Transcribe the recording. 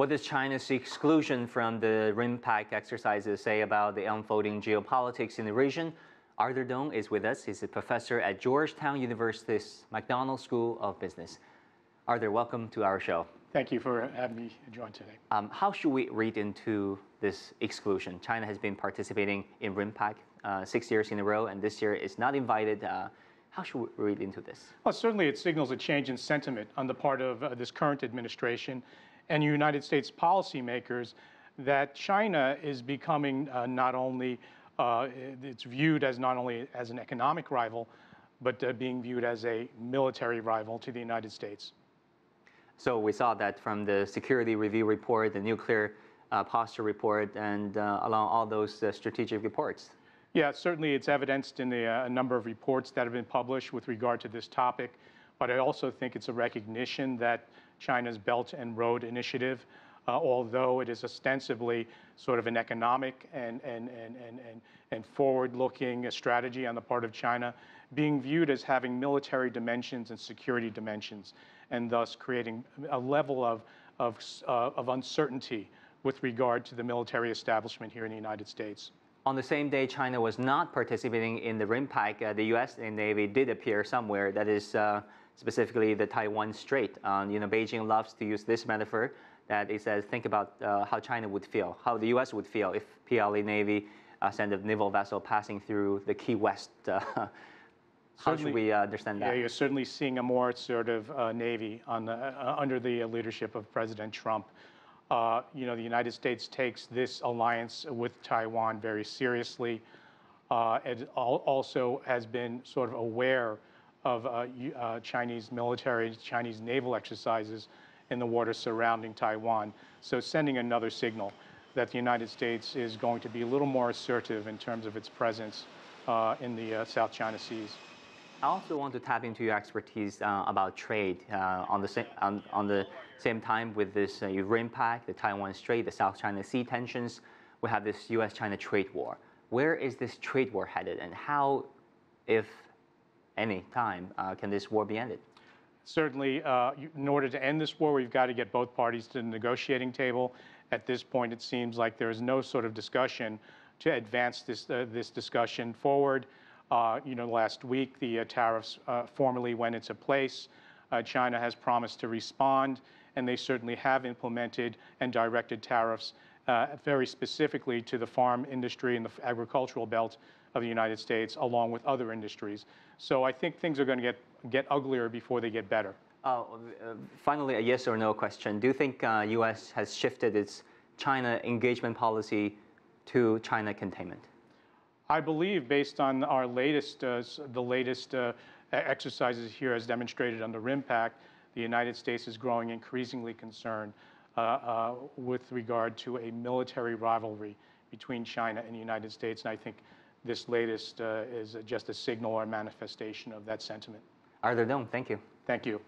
What does China's exclusion from the RIMPAC exercises say about the unfolding geopolitics in the region? Arthur Dong is with us. He's a professor at Georgetown University's McDonough School of Business. Arthur, welcome to our show. Thank you for having me join today. How should we read into this exclusion? China has been participating in RIMPAC 6 years in a row, and this year is not invited. How should we read into this? Well, certainly it signals a change in sentiment on the part of this current administration and United States policymakers that China is becoming not only, it's viewed as not only as an economic rival, but being viewed as a military rival to the United States. So we saw that from the Security Review Report, the Nuclear Posture Report, and along all those strategic reports. Yeah, certainly it's evidenced in a number of reports that have been published with regard to this topic, but I also think it's a recognition that China's Belt and Road Initiative, although it is ostensibly sort of an economic and forward-looking strategy on the part of China, being viewed as having military dimensions and security dimensions, and thus creating a level of uncertainty with regard to the military establishment here in the United States. On the same day China was not participating in the RIMPAC, the U.S. Navy did appear somewhere, that is specifically the Taiwan Strait. Beijing loves to use this metaphor that it says, think about how China would feel, how the U.S. would feel if PLA Navy sent a naval vessel passing through the Key West. How should we understand that? Yeah, you're certainly seeing a more sort of Navy under the leadership of President Trump. The United States takes this alliance with Taiwan very seriously. It also has been sort of aware of Chinese military, Chinese naval exercises in the waters surrounding Taiwan. So sending another signal that the United States is going to be a little more assertive in terms of its presence in the South China Seas. I also want to tap into your expertise about trade on the same time with this RIMPAC, the Taiwan Strait, the South China Sea tensions. We have this U.S.-China trade war. Where is this trade war headed, and how, if any time, can this war be ended? Certainly, in order to end this war, we've got to get both parties to the negotiating table. At this point, it seems like there is no sort of discussion to advance this discussion forward. Last week, the tariffs formally went into place. China has promised to respond, and they certainly have implemented and directed tariffs very specifically to the farm industry and the agricultural belt of the United States, along with other industries. So I think things are going to get uglier before they get better. Finally, a yes or no question. Do you think U.S. has shifted its China engagement policy to China containment? I believe, based on our latest, exercises here as demonstrated under RIMPAC, the United States is growing increasingly concerned with regard to a military rivalry between China and the United States. And I think this latest is just a signal or a manifestation of that sentiment. Arthur Dong, thank you. Thank you.